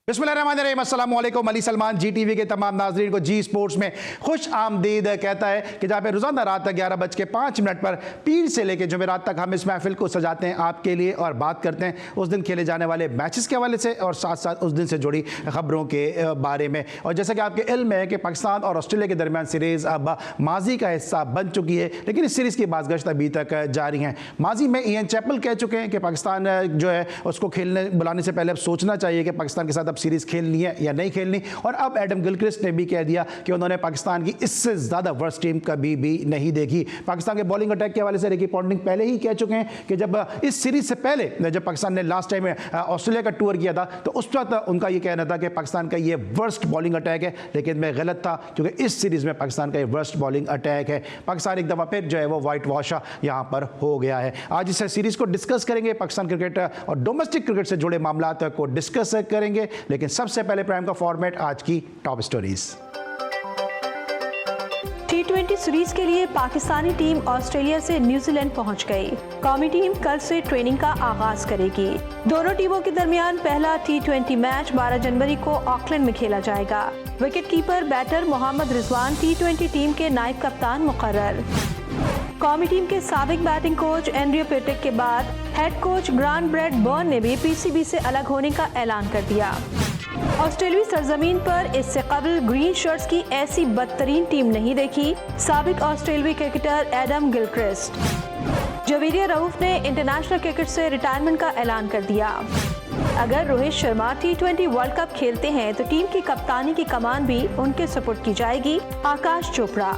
बिस्मिल्लाहिर्रहमानिर्रहीम, अस्सलाम वालेकुम। अली सलमान जी टीवी के तमाम नाजरीन को जी स्पोर्ट्स में खुश आमदीद कहता है कि जहाँ पे रोज़ाना रात तक 11:05 पर पीर से लेकर जुमेरात तक हम इस महफिल को सजाते हैं आपके लिए और बात करते हैं उस दिन खेले जाने वाले मैचेस के हवाले से और साथ साथ उस दिन से जुड़ी खबरों के बारे में। और जैसा कि आपके इल्म है कि पाकिस्तान और ऑस्ट्रेलिया के दरमियान सीरीज़ अब माजी का हिस्सा बन चुकी है, लेकिन इस सीरीज़ की बाज़गश्त अभी तक जारी हैं। माजी में इयान चैपल कह चुके हैं कि पाकिस्तान जो है उसको खेलने बुलाने से पहले अब सोचना चाहिए कि पाकिस्तान के साथ अब सीरीज़ खेलनी है या नहीं खेलनी। और अब एडम गिलक्रिस्ट ने भी कह दिया कि उन्होंने पाकिस्तान की इससे ज़्यादा वर्स्ट टीम कभी भी नहीं देखी। पाकिस्तान के बॉलिंग अटैक के हवाले से रिकी पॉन्टिंग पहले ही कह चुके हैं कि जब इस सीरीज़ से पहले जब पाकिस्तान ने लास्ट टाइम ऑस्ट्रेलिया का टूर किया था तो उस वक्त उनका ये कहना था कि पाकिस्तान का ये वर्स्ट बॉलिंग अटैक है, लेकिन मैं गलत था क्योंकि इस सीरीज़ में पाकिस्तान का ये वर्स्ट बॉलिंग अटैक है। पाकिस्तान एक दफ़ा फिर जो है वो वाइट वॉश यहाँ पर हो गया है। आज इस सीरीज़ को डिस्कस करेंगे, पाकिस्तान क्रिकेट और डोमेस्टिक क्रिकेट से जुड़े मामला को डिस्कस करेंगे, लेकिन सबसे पहले प्राइम का फॉर्मेट आज की टॉप स्टोरीज। T20 सीरीज के लिए पाकिस्तानी टीम ऑस्ट्रेलिया से न्यूजीलैंड पहुंच गई। कौमी टीम कल से ट्रेनिंग का आगाज करेगी। दोनों टीमों के दरमियान पहला T20 मैच 12 जनवरी को ऑकलैंड में खेला जाएगा। Wicket keeper batter Mohammad Rizwan T20 team के नायब कप्तान मुकर्रर। कौमी टीम के साबिक बैटिंग कोच एंड्रियो पेटिक के बाद हेड कोच ग्रांट ब्रैडबर्न ने भी पीसीबी से अलग होने का ऐलान कर दिया। ऑस्ट्रेलियाई सरजमीन पर इससे कबल ग्रीन शर्ट्स की ऐसी बदतरीन टीम नहीं देखी। साबिक ऑस्ट्रेलियाई cricketer Adam Gilchrist. Javeria Rauf ने इंटरनेशनल क्रिकेट से रिटायरमेंट का ऐलान कर दिया। अगर Rohit Sharma T20 world cup खेलते हैं तो टीम की कप्तानी की कमान भी उनके सपोर्ट की जाएगी। आकाश चोपड़ा।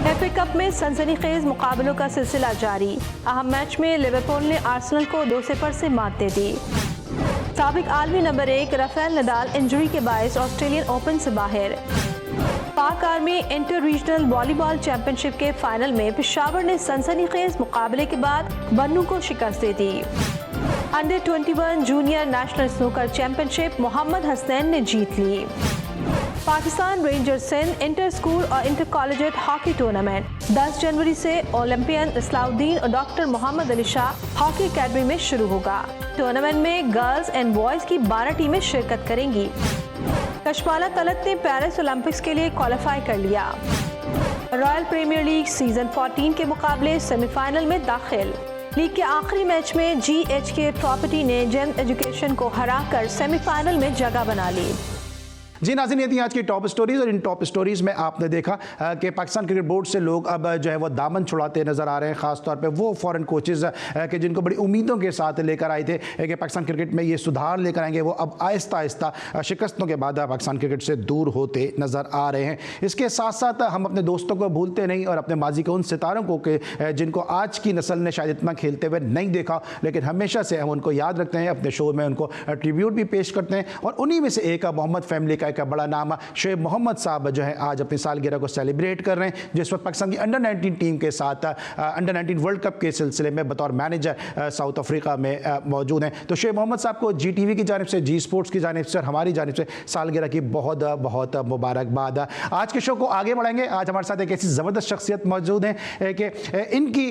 FA कप में सनसनीखेज मुकाबलों का सिलसिला जारी। अहम मैच में लिवरपूल ने आर्सेनल को 2-0 से मात दे दी। साबिक आलमी नंबर 1 राफेल नडाल इंजरी के बायस ऑस्ट्रेलियन ओपन से बाहर। पाक army inter regional volleyball championship के फाइनल में पेशावर ने सनसनीखेज मुकाबले के बाद बन्नू को शिकस्त दे दी। Under 21 junior national snooker championship Mohammad Hasnain ने जीत ली। Pakistan rangers Sindh inter school और इंटर कॉलेजिएट हॉकी टूर्नामेंट 10 जनवरी से ओलंपियन इस्लाउद्दीन और doctor Mohammad Ali Shah hockey academy में शुरू होगा। टूर्नामेंट में गर्ल्स एंड बॉयज की 12 टीमें शिरकत करेंगी। कशमाला तलत ने पेरिस ओलंपिक्स के लिए क्वालिफाई कर लिया। रॉयल प्रीमियर लीग सीजन 14 के मुकाबले सेमीफाइनल में दाखिल। लीग के आखिरी मैच में GHK प्रॉपर्टी ने जेम एजुकेशन को हराकर सेमीफाइनल में जगह बना ली। जी नाज़रीन, ये थी आज की टॉप स्टोरीज़ और इन टॉप स्टोरीज़ में आपने देखा कि पाकिस्तान क्रिकेट बोर्ड से लोग अब जो है वो दामन छुड़ाते नज़र आ रहे हैं। ख़ास तौर पे वो फॉरेन कोचेज़ कि जिनको बड़ी उम्मीदों के साथ लेकर आए थे कि पाकिस्तान क्रिकेट में ये सुधार लेकर आएंगे, वो अब आहिस्ता आहिस्ता शिकस्तों के बाद पाकिस्तान क्रिकेट से दूर होते नज़र आ रहे हैं। इसके साथ साथ हम अपने दोस्तों को भूलते नहीं और अपने माजी के उन सितारों को कि जिनको आज की नस्ल ने शायद इतना खेलते हुए नहीं देखा, लेकिन हमेशा से हम उनको याद रखते हैं, अपने शो में उनको ट्रिब्यूट भी पेश करते हैं। और उन्हीं में से एक मोहम्मद फैमिली का एक बड़ा नाम शोएब मोहम्मद साहब जो है आज अपनी सालगिरह को सेलिब्रेट कर रहे हैं, जिस वक्त पाकिस्तान की अंडर 19 टीम के साथ अंडर 19 वर्ल्ड कप के सिलसिले में बतौर मैनेजर साउथ अफ्रीका में मौजूद हैं। तो शोएब मोहम्मद साहब को जी टीवी की जानिब से, जी स्पोर्ट्स की जानिब से और हमारी जानिब से सालगिरह की बहुत बहुत मुबारकबाद। आज के शो को आगे बढ़ाएंगे। आज हमारे साथ एक ऐसी ज़बरदस्त शख्सियत मौजूद है कि इनकी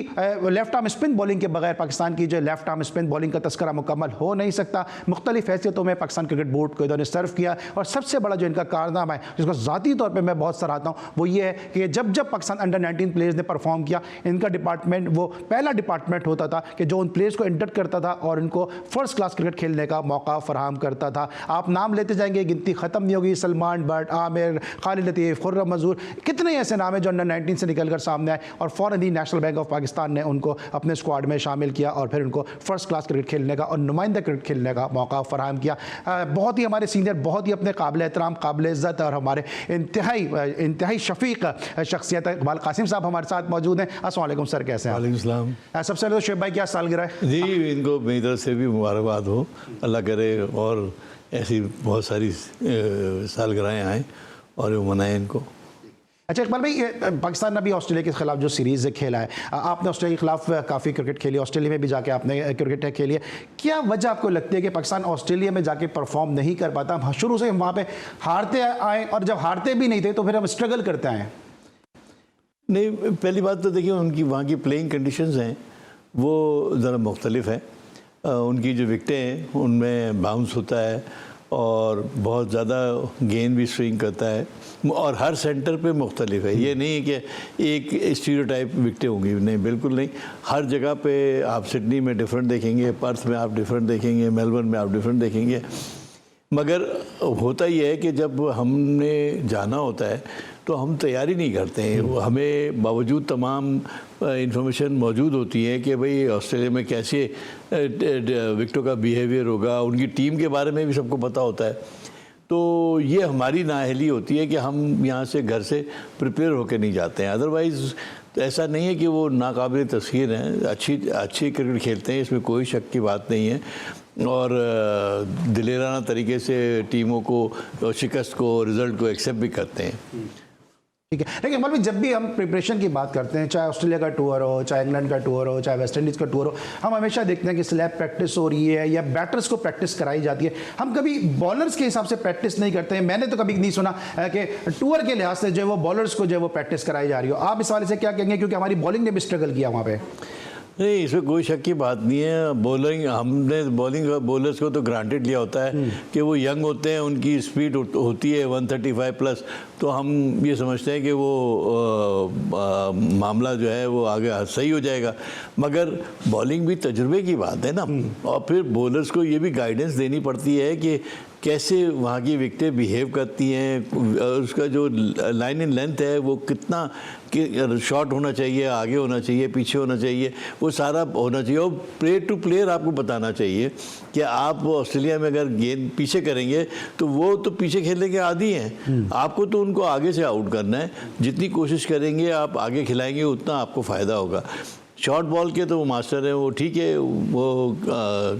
लेफ्ट आर्म स्पिन बॉलिंग के बगैर पाकिस्तान की जो लेफ्ट आर्म स्पिन बॉलिंग का तस्करा मुकम्मल हो नहीं सकता। मुख्तलिफ हैसियतों में पाकिस्तान क्रिकेट बोर्ड को इन्होंने सर्व किया और सबसे बड़ा जो इनका कारनामा है जिसको ज़ाती तौर पे मैं बहुत सराहता हूँ वो ये है कि जब जब पाकिस्तान अंडर 19 प्लेयर्स ने परफॉर्म किया, इनका डिपार्टमेंट वो पहला डिपार्टमेंट होता था कि जो उन प्लेयर्स को इंडक्ट करता था और इनको फर्स्ट क्लास क्रिकेट खेलने का मौका फराहम करता था। आप नाम लेते जाएंगे, गिनती ख़त्म नहीं होगी। सलमान बट, आमिर, खालिद लतीफ़, खुर्रम मंजूर, कितने ऐसे नाम हैं जो अंडर 19 से निकल कर सामने आए और फ़ौरन ही नेशनल बैंक ऑफ पाकिस्तान ने उनको अपने स्क्वाड में शामिल किया और फिर उनको फर्स्ट क्लास क्रिकेट खेलने का और नुमाइंदा क्रिकेट खेलने का मौका फराहम किया। बहुत ही हमारे सीनियर, बहुत ही अपने काबिल एहतराम, काबिल इज़्ज़त और हमारे इंतहाई शफीक शख्सियत इकबाल कासिम साहब हमारे साथ मौजूद हैं। अस्सलाम वालेकुम सर, कैसे हैं? वालेकुम सलाम। सबसे पहले तो शोएब भाई क्या सालगिरह है? जी, इनको मेरी तरफ से भी मुबारकबाद हो, अल्लाह करे और ऐसी बहुत सारी सालगिरहें आएँ और वो मनाएं इनको। अच्छा इकबाल भाई, पाकिस्तान ने अभी ऑस्ट्रेलिया के खिलाफ जो सीरीज़ खेला है, आपने ऑस्ट्रेलिया के खिलाफ काफ़ी क्रिकेट खेली, ऑस्ट्रेलिया में भी जाके आपने क्रिकेट खेली है। क्या वजह आपको लगती है कि पाकिस्तान ऑस्ट्रेलिया में जाके परफॉर्म नहीं कर पाता? शुरू से हम वहाँ पे हारते आए और जब हारते भी नहीं थे तो फिर हम स्ट्रगल करते आए। नहीं, पहली बात तो देखिए उनकी वहाँ की प्लेइंग कंडीशंस हैं वो ज़रा मुख्तलिफ हैं। उनकी जो विकटें हैं उनमें बाउंस होता है और बहुत ज़्यादा गेंद भी स्विंग करता है और हर सेंटर पे मुख्तलिफ है। ये नहीं है कि एक स्टीरियोटाइप विकटें होंगी, नहीं, बिल्कुल नहीं। हर जगह पे आप सिडनी में डिफरेंट देखेंगे, पर्थ में आप डिफरेंट देखेंगे, मेलबर्न में आप डिफरेंट देखेंगे। मगर होता ही है कि जब हमने जाना होता है तो हम तैयारी नहीं करते हैं। हमें बावजूद तमाम इंफॉर्मेशन मौजूद होती है कि भाई ऑस्ट्रेलिया में कैसे विकेटों का बिहेवियर होगा, उनकी टीम के बारे में भी सबको पता होता है। तो ये हमारी नाअहली होती है कि हम यहाँ से घर से प्रिपेयर होकर नहीं जाते हैं। अदरवाइज़ तो ऐसा नहीं है कि वो नाकाबिल तस्खीर हैं, अच्छी क्रिकेट खेलते हैं, इसमें कोई शक की बात नहीं है। और दिलेराना तरीके से टीमों को शिकस्त को, रिज़ल्ट को एक्सेप्ट भी करते हैं। ठीक है, लेकिन इकबाल भाई, जब भी हम प्रिपरेशन की बात करते हैं, चाहे ऑस्ट्रेलिया का टूर हो, चाहे इंग्लैंड का टूर हो, चाहे वेस्ट इंडीज़ का टूर हो, हम हमेशा देखते हैं कि स्लैब प्रैक्टिस हो रही है या बैटर्स को प्रैक्टिस कराई जाती है। हम कभी बॉलर्स के हिसाब से प्रैक्टिस नहीं करते हैं। मैंने तो कभी नहीं सुना कि टूर के लिहाज से जो है वो बॉलर्स को जो है वो प्रैक्टिस कराई जा रही हो। आप इस वाले से क्या कहेंगे, क्योंकि हमारी बॉलिंग ने भी स्ट्रगल किया वहाँ पे? नहीं, इसमें कोई शक की बात नहीं है। हमने बॉलर्स को तो ग्रांटेड लिया होता है कि वो यंग होते हैं, उनकी स्पीड होती है 135 प्लस, तो हम ये समझते हैं कि वो मामला जो है वो आगे सही हो जाएगा। मगर बॉलिंग भी तजुर्बे की बात है ना, और फिर बॉलर्स को ये भी गाइडेंस देनी पड़ती है कि कैसे वहाँ की विकेटें बिहेव करती हैं, उसका जो लाइन इन लेंथ है वो कितना शॉर्ट होना चाहिए, आगे होना चाहिए, पीछे होना चाहिए, वो सारा होना चाहिए। और प्लेयर टू प्लेयर आपको बताना चाहिए कि आप ऑस्ट्रेलिया में अगर गेंद पीछे करेंगे तो वो तो पीछे खेलने के आदी हैं, आपको तो उनको आगे से आउट करना है। जितनी कोशिश करेंगे आप आगे खिलाएंगे उतना आपको फ़ायदा होगा। शॉर्ट बॉल के तो वो मास्टर हैं, वो ठीक है, वो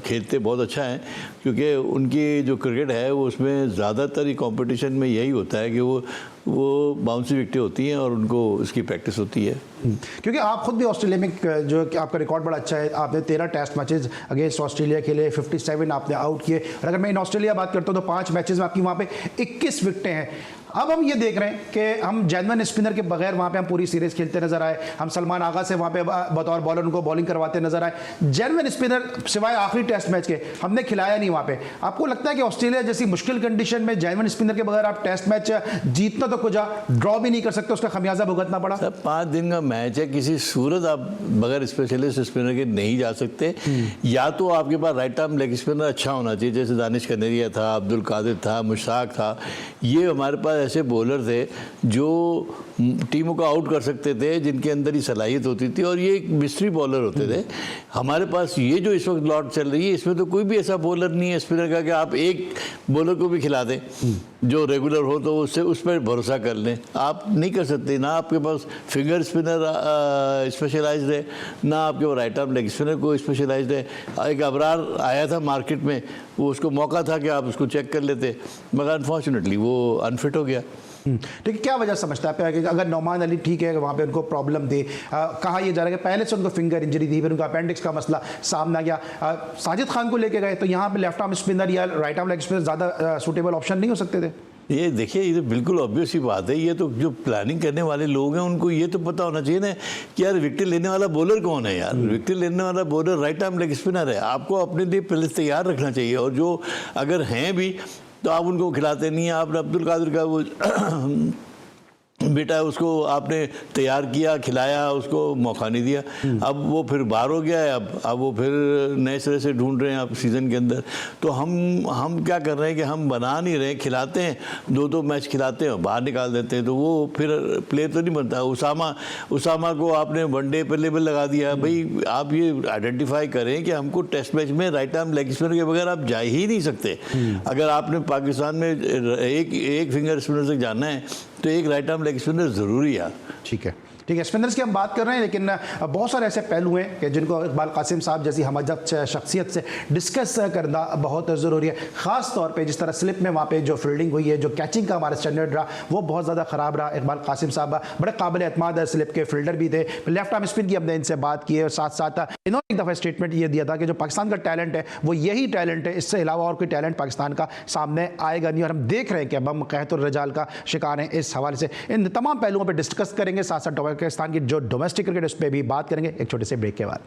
खेलते बहुत अच्छा है, क्योंकि उनकी जो क्रिकेट है वो उसमें ज़्यादातर ही कंपटीशन में यही होता है कि वो बाउंसी विकेटें होती हैं और उनको इसकी प्रैक्टिस होती है। क्योंकि आप खुद भी ऑस्ट्रेलिया में जो आपका रिकॉर्ड बड़ा अच्छा है, आपने 13 टेस्ट मैचेस अगेंस्ट ऑस्ट्रेलिया खेले, 57 आपने आउट किए। और अगर मैं इन ऑस्ट्रेलिया बात करता हूँ तो 5 मैचेस में आपकी वहाँ पे 21 विकेटें हैं। अब हम ये देख रहे हैं कि हम जेन्युइन स्पिनर के बगैर वहाँ पे हम पूरी सीरीज खेलते नजर आए। हम सलमान आगा से वहाँ पे बतौर बॉलर उनको बॉलिंग करवाते नजर आए। जेन्युइन स्पिनर सिवाय आखिरी टेस्ट मैच के हमने खिलाया नहीं वहाँ पे। आपको लगता है कि ऑस्ट्रेलिया जैसी मुश्किल कंडीशन में जेन्युइन स्पिनर के बगैर आप टेस्ट मैच जीतना तो कुछ ड्रॉ भी नहीं कर सकते, उसका खमियाजा भुगतना पड़ा? सर 5 दिन का मैच है, किसी सूरत आप बगैर स्पेशलिस्ट स्पिनर के नहीं जा सकते। या तो आपके पास राइट आर्म लेग स्पिनर अच्छा होना चाहिए, जैसे दानिश कनेरिया था, अब्दुल कादिर था, मुश्ताक था। ये हमारे पास ऐसे बॉलर थे जो टीमों को आउट कर सकते थे, जिनके अंदर ही सलाहियत होती थी, और ये एक मिस्ट्री बॉलर होते थे। हमारे पास ये जो इस वक्त लॉट चल रही है, इसमें तो कोई भी ऐसा बॉलर नहीं है स्पिनर का कि आप एक बॉलर को भी खिला दें जो रेगुलर हो, तो उससे उस पर भरोसा कर लें। आप नहीं कर सकते। ना आपके पास फिंगर स्पिनर स्पेशलाइज्ड है, ना आपके पास राइट आर्म लेग स्पिनर को स्पेशलाइज्ड है। एक अबरार आया था मार्केट में, वो उसको मौका था कि आप उसको चेक कर लेते, मगर अनफॉर्चुनेटली वो अनफिट हो गया। ठीक है, क्या वजह समझता है कि अगर नौमान अली ठीक है, वहाँ पे उनको प्रॉब्लम थी, कहा यह जा रहा है कि पहले से उनको फिंगर इंजरी थी, फिर उनका अपेंडिक्स का मसला सामने आ गया, साजिद खान को लेके गए, तो यहाँ पे लेफ्ट आर्म स्पिनर या राइट आर्म लेग स्पिनर ज़्यादा सूटेबल ऑप्शन नहीं हो सकते थे? ये देखिए, ये तो बिल्कुल ऑब्वियस ही बात है। ये तो जो प्लानिंग करने वाले लोग हैं उनको ये तो पता होना चाहिए ना कि यार विकेट लेने वाला बॉलर कौन है। यार विकेट लेने वाला bowler right arm leg spinner है, आपको अपने लिए पहले तैयार रखना चाहिए। और जो अगर हैं भी तो आप उनको खिलाते नहीं हैं। आपने अब्दुल कादिर का वो बेटा, उसको आपने तैयार किया, खिलाया, उसको मौका नहीं दिया। अब वो फिर बाहर हो गया है, अब वो फिर नए सिरे से ढूंढ रहे हैं आप सीज़न के अंदर। तो हम क्या कर रहे हैं कि हम बना नहीं रहे, खिलाते हैं, 2-2 मैच खिलाते हैं और बाहर निकाल देते हैं, तो वो फिर प्लेयर तो नहीं बनता। उसामा को आपने वनडे पर लेवल लगा दिया। भाई आप ये आइडेंटिफाई करें कि हमको टेस्ट मैच में राइट आर्म लेग स्पिनर के बगैर आप जा ही नहीं सकते। अगर आपने पाकिस्तान में एक फिंगर स्पिनर तक जाना है तो एक राइट आर्म लेग स्पिनर ज़रूरी है। ठीक है, स्पिनर्स की हम बात कर रहे हैं, लेकिन बहुत सारे ऐसे पहलू हैं कि जिनको इकबाल कासिम साहब जैसी हमजद शख्सियत से डिस्कस करना बहुत ज़रूरी है। ख़ास तौर पे जिस तरह स्लिप में वहाँ पे जो फील्डिंग हुई है, जो कैचिंग का हमारा स्टैंडर्ड रहा, वो बहुत ज़्यादा ख़राब रहा। इकबाल कासिम साहब बड़े काबिल एतमाद स्लिप के फील्डर भी थे। लेफ्ट आर्म स्पिन की हमने इनसे बात की है, और साथ साथ इन्होंने एक दफ़ा स्टेटमेंट ये दिया था कि जो पाकिस्तान का टैलेंट है वो यही टैलेंट है, इससे अलावा और कोई टैलेंट पाकिस्तान का सामने आएगा नहीं। और हम देख रहे हैं कि अब हम कहतुर रजाल का शिकार हैं। इस हवाले से इन तमाम पहलुओं पर डिस्कस करेंगे, साथ साथ पाकिस्तान की जो डोमेस्टिक क्रिकेट उस पर भी बात करेंगे एक छोटे से ब्रेक के बाद।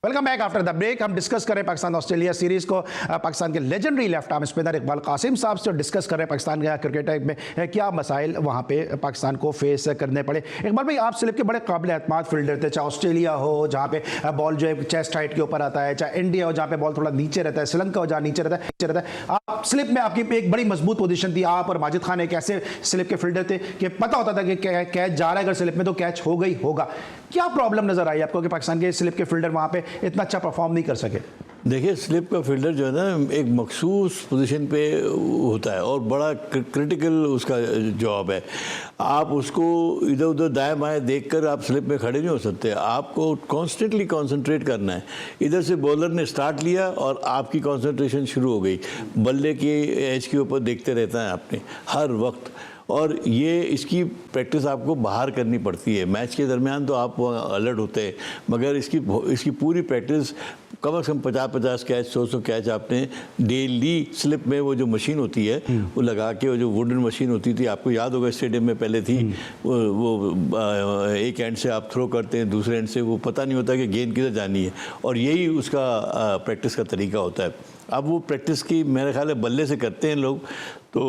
Welcome back after the break. हम डिस्कस कर रहे हैं पाकिस्तान ऑस्ट्रेलिया सीरीज को। पाकिस्तान के legendary left arm spinner Iqbal Qasim sahab से डिस्कस कर रहे हैं पाकिस्तान के क्रिकेट में क्या मसाइल वहाँ पे पाकिस्तान को फेस करने पड़े। इकबाल भाई, आप स्लिप के बड़े काबिल एतमाद फील्डर थे, चाहे ऑस्ट्रेलिया हो जहाँ पे बॉल जो है चेस्ट हाइट के ऊपर आता है, चाहे इंडिया हो जहाँ पे बॉल थोड़ा नीचे रहता है, श्रीलंका हो जहाँ नीचे रहता है। आप स्लिप में आपकी एक बड़ी मजबूत पोजीशन थी। आप और माजिद खान एक ऐसे स्लिप के फील्डर थे कि पता होता था कि कैच जा रहा है, अगर स्लिप में तो कैच हो गई होगा। क्या प्रॉब्लम नजर आई आपको कि पाकिस्तान के स्लिप के फील्डर वहाँ पे इतना अच्छा परफॉर्म नहीं कर सके? देखिए, स्लिप का फील्डर जो है ना एक मखसूस पोजीशन पे होता है और बड़ा क्रिटिकल उसका जॉब है। आप उसको इधर उधर दाएं बाएं देखकर आप स्लिप में खड़े नहीं हो सकते। आपको कॉन्स्टेंटली कंसंट्रेट करना है। इधर से बॉलर ने स्टार्ट लिया और आपकी कंसंट्रेशन शुरू हो गई, बल्ले की एज के ऊपर देखते रहता है आपने हर वक्त। और ये इसकी प्रैक्टिस आपको बाहर करनी पड़ती है। मैच के दरमियान तो आप अलर्ट होते हैं, मगर इसकी पूरी प्रैक्टिस कम से कम 50-50 कैच 100 कैच आपने डेली स्लिप में, वो जो मशीन होती है वो लगा के, वो जो वुडन मशीन होती थी, आपको याद होगा स्टेडियम में पहले थी, वो एक एंड से आप थ्रो करते हैं, दूसरे एंड से वो पता नहीं होता कि गेंद किधर जानी है, और यही उसका प्रैक्टिस का तरीका होता है। अब वो प्रैक्टिस की मेरे ख्याल है बल्ले से करते हैं लोग, तो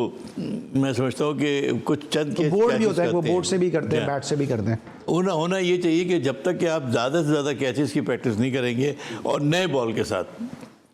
मैं समझता हूँ कि कुछ चंद के बोर्ड भी होता है, वो बोर्ड से भी करते हैं, बैट से भी करते हैं। होना ये चाहिए कि जब तक कि आप ज़्यादा से ज़्यादा कैचेस की प्रैक्टिस नहीं करेंगे, और नए बॉल के साथ,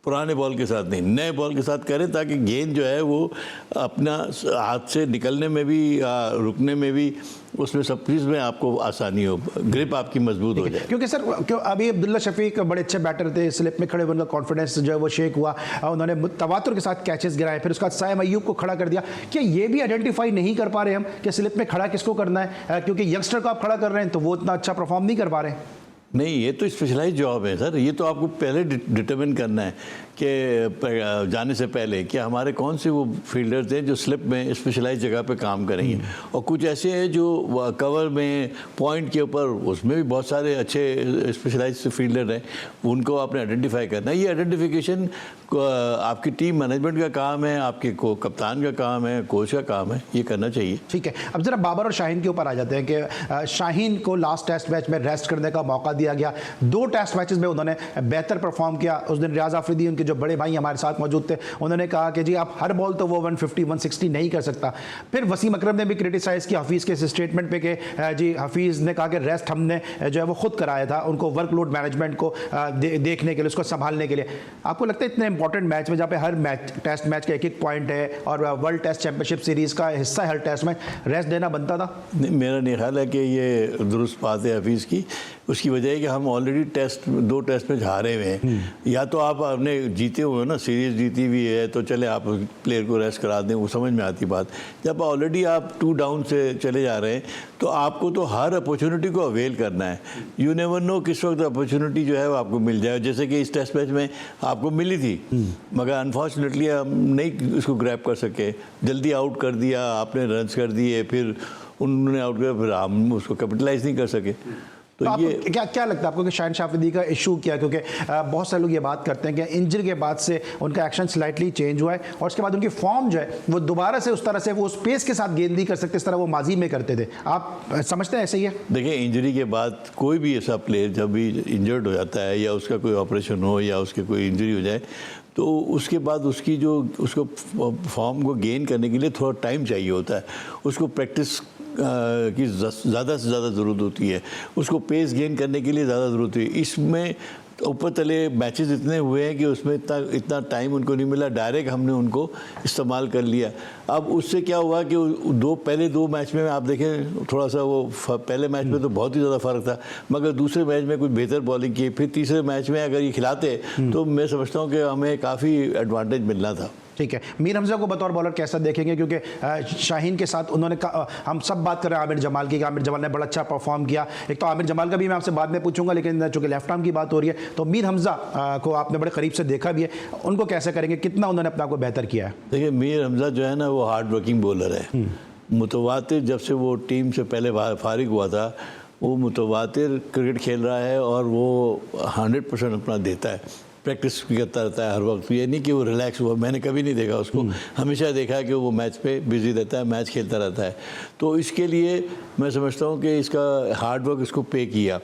पुराने बॉल के साथ नहीं, नए बॉल के साथ करें, ताकि गेंद जो है वो अपना हाथ से निकलने में भी, रुकने में भी, उसमें सब चीज़ में आपको आसानी हो, ग्रिप आपकी मजबूत हो जाए। क्योंकि सर अभी अब्दुल्ला शफीक बड़े अच्छे बैटर थे, स्लिप में खड़े, उनका कॉन्फिडेंस जो है वो शेक हुआ, उन्होंने तवातुर के साथ कैचेस गिराए, फिर उसके बाद साइम अय्यूब को खड़ा कर दिया। क्या ये भी आइडेंटिफाई नहीं कर पा रहे हम कि स्लिप में खड़ा किसको करना है? क्योंकि यंगस्टर को आप खड़ा कर रहे हैं तो वो इतना अच्छा परफॉर्म नहीं कर पा रहे हैं। नहीं, ये तो स्पेशलाइज जॉब है सर। ये तो आपको पहले डिटरमिन करना है कि जाने से पहले कि हमारे कौन से वो फील्डर्स हैं जो स्लिप में स्पेशलाइज जगह पे काम करेंगे, और कुछ ऐसे हैं जो कवर में, पॉइंट के ऊपर, उसमें भी बहुत सारे अच्छे स्पेशलाइज फील्डर हैं, उनको आपने आइडेंटिफाई करना है। ये आइडेंटिफिकेशन आपकी टीम मैनेजमेंट का काम है, आपके कप्तान का काम है, कोच का काम है, ये करना चाहिए। ठीक है, अब जरा बाबर और शाहीन के ऊपर आ जाते हैं कि शाहीन को लास्ट टेस्ट मैच में रेस्ट करने का मौका दिया गया। 2 टेस्ट मैचेस में उन्होंने बेहतर परफॉर्म किया। उस दिन रियाज आफरीदी, उनके जो बड़े भाई हमारे साथ मौजूद थे, उन्होंने कहा कि जी आप हर बॉल तो वो 150-160 नहीं कर सकता। फिर वसीम अकरम ने भी क्रिटिसाइज किया हफीज़ के इस स्टेटमेंट पे कि जी हफीज़ ने कहा कि रेस्ट हमने जो है वो खुद कराया था, उनको वर्कलोड मैनेजमेंट को देखने के लिए, उसको संभालने के लिए। आपको लगता है इतने इंपॉर्टेंट मैच में जहाँ पे हर मैच, टेस्ट मैच का एक पॉइंट है और वर्ल्ड टेस्ट चैंपियनशिप सीरीज का हिस्सा है हर टेस्ट में, रेस्ट देना बनता था? नहीं, मेरा नहीं ख्याल है कि ये दुरुस्त बात है हफीज़ की। उसकी वजह है कि हम ऑलरेडी 2 टेस्ट में हारे हुए हैं। या तो आप अपने जीते हुए ना, सीरीज जीती हुई है, तो चले आप प्लेयर को रेस्ट करा दें, वो समझ में आती बात। जब ऑलरेडी आप 2 डाउन से चले जा रहे हैं, तो आपको तो हर अपॉर्चुनिटी को अवेल करना है। यू नेवर नो किस वक्त अपॉर्चुनिटी जो है वो आपको मिल जाए। जैसे कि इस टेस्ट मैच में आपको मिली थी, मगर अनफॉर्चुनेटली हम नहीं उसको ग्रैब कर सके, जल्दी आउट कर दिया, आपने रन्स कर दिए, फिर उन्होंने आउट किया, फिर हम उसको कैपिटलाइज नहीं कर सके। तो ये क्या लगता है आपको कि शाहीन शाफिदी का इशू क्या है? क्योंकि बहुत सारे लोग ये बात करते हैं कि इंजरी के बाद से उनका एक्शन स्लाइटली चेंज हुआ है और उसके बाद उनकी फॉर्म जो है वो दोबारा से उस तरह से, वो उस पेस के साथ गेंद नहीं कर सकते इस तरह वो माजी में करते थे। आप समझते हैं ऐसे ही है? देखिए, इंजरी के बाद कोई भी ऐसा प्लेयर जब भी इंजर्ड हो जाता है, या उसका कोई ऑपरेशन हो, या उसके कोई इंजरी हो जाए, तो उसके बाद उसकी जो उसको फॉर्म को गेन करने के लिए थोड़ा टाइम चाहिए होता है। उसको प्रैक्टिस की ज़्यादा से ज़्यादा ज़रूरत होती है, उसको पेस गेन करने के लिए ज़्यादा ज़रूरत होती है। इसमें ऊपर तले मैचेस इतने हुए हैं कि उसमें इतना टाइम उनको नहीं मिला, डायरेक्ट हमने उनको इस्तेमाल कर लिया। अब उससे क्या हुआ कि पहले 2 मैच में आप देखें, थोड़ा सा वो पहले मैच में तो बहुत ही ज़्यादा फ़र्क था, मगर दूसरे मैच में कुछ बेहतर बॉलिंग की, फिर तीसरे मैच में अगर ये खिलाते तो मैं समझता हूँ कि हमें काफ़ी एडवांटेज मिलना था। ठीक है, मीर हमजा को बतौर बॉलर कैसा देखेंगे? क्योंकि शाहीन के साथ उन्होंने हम सब बात कर रहे हैं आमिर जमाल की, आमिर जमाल ने बड़ा अच्छा परफॉर्म किया। एक तो आमिर जमाल का भी मैं आपसे बाद में पूछूंगा, लेकिन चूंकि लेफ्ट आर्म की बात हो रही है, तो मीर हमजा को आपने बड़े करीब से देखा भी है, उनको कैसे करेंगे, कितना उन्होंने अपना को बेहतर किया है? देखिए, मीर हमजा जो है ना, वो हार्ड वर्किंग बॉलर है। मुतवातिर जब से वो टीम से पहले फारिग हुआ था, वो मुतवातिर क्रिकेट खेल रहा है और वो 100% अपना देता है, प्रैक्टिस भी करता रहता है हर वक्त। ये नहीं कि वो रिलैक्स हुआ, मैंने कभी नहीं देखा उसको, हमेशा देखा है कि वो मैच पे बिजी रहता है, मैच खेलता रहता है। तो इसके लिए मैं समझता हूँ कि इसका हार्ड वर्क इसको पे किया।